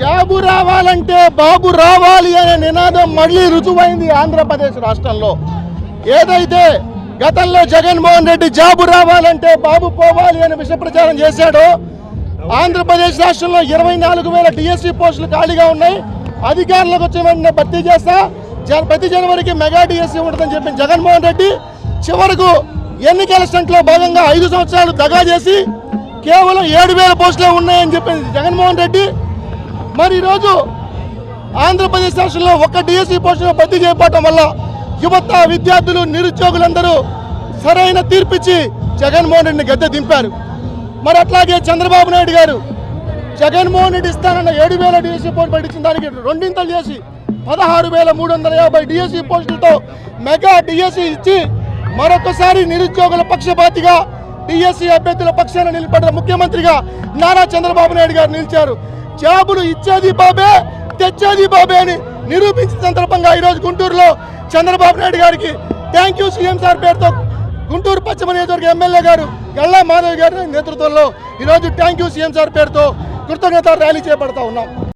Job రావాలంటే బాబు రావాలి అనే నినాదం మళ్ళీ రుజువైంది ఆంధ్రప్రదేశ్ రాష్ట్రంలో. ఏదైతే గతంలో జగన్మోహన్ రెడ్డి జాబు రావాలంటే బాబు పోవాలి అనే విష ప్రచారం చేశాడో, ఆంధ్రప్రదేశ్ రాష్ట్రంలో 24,000 డిఎస్సీ పోస్టులు ఖాళీగా ఉన్నాయి, అధికారులకు వచ్చే వెంటనే భర్తీ చేస్తా, ప్రతి జనవరికి మెగా డిఎస్సీ ఉంటుందని చెప్పిన జగన్మోహన్ రెడ్డి చివరకు ఎన్నికల స్టంట్లో భాగంగా 5 సంవత్సరాలు దగా చేసి కేవలం 7,000 పోస్టులే ఉన్నాయని చెప్పింది జగన్మోహన్ రెడ్డి. మరి ఈరోజు ఆంధ్రప్రదేశ్ రాష్ట్రంలో ఒక్క డిఎస్సీ పోస్టును భర్తీ చేయకపోవటం వల్ల యువత, విద్యార్థులు, నిరుద్యోగులందరూ సరైన తీర్పిచ్చి జగన్మోహన్ రెడ్డిని గద్దె దింపారు. మరి అట్లాగే చంద్రబాబు నాయుడు గారు జగన్మోహన్ రెడ్డి ఇస్తానన్న 7,000 డిఎస్సీ పోస్టు పెట్టించిన దానికి రెండింతలు చేసి 16,350 డిఎస్సీ పోస్టులతో మెగా డిఎస్సీ ఇచ్చి మరొకసారి నిరుద్యోగుల పక్షపాతిగా డిఎస్సీ అభ్యర్థుల పక్షాన నిలబడ్డ ముఖ్యమంత్రిగా నారా చంద్రబాబు నాయుడు గారు నిలిచారు. జాబులు ఇచ్చేది బాబే, తెచ్చేది బాబే అని నిరూపించిన సందర్భంగా ఈరోజు గుంటూరులో చంద్రబాబు నాయుడు గారికి థ్యాంక్ యూ సీఎం సార్ పేరుతో గుంటూరు పశ్చిమ నియోజకవర్గ ఎమ్మెల్యే గారు గల్లా మాధవ్ గారి నేతృత్వంలో ఈరోజు థ్యాంక్ యూ సీఎం సార్ పేరుతో కృతజ్ఞత ర్యాలీ చేపడతా ఉన్నాం.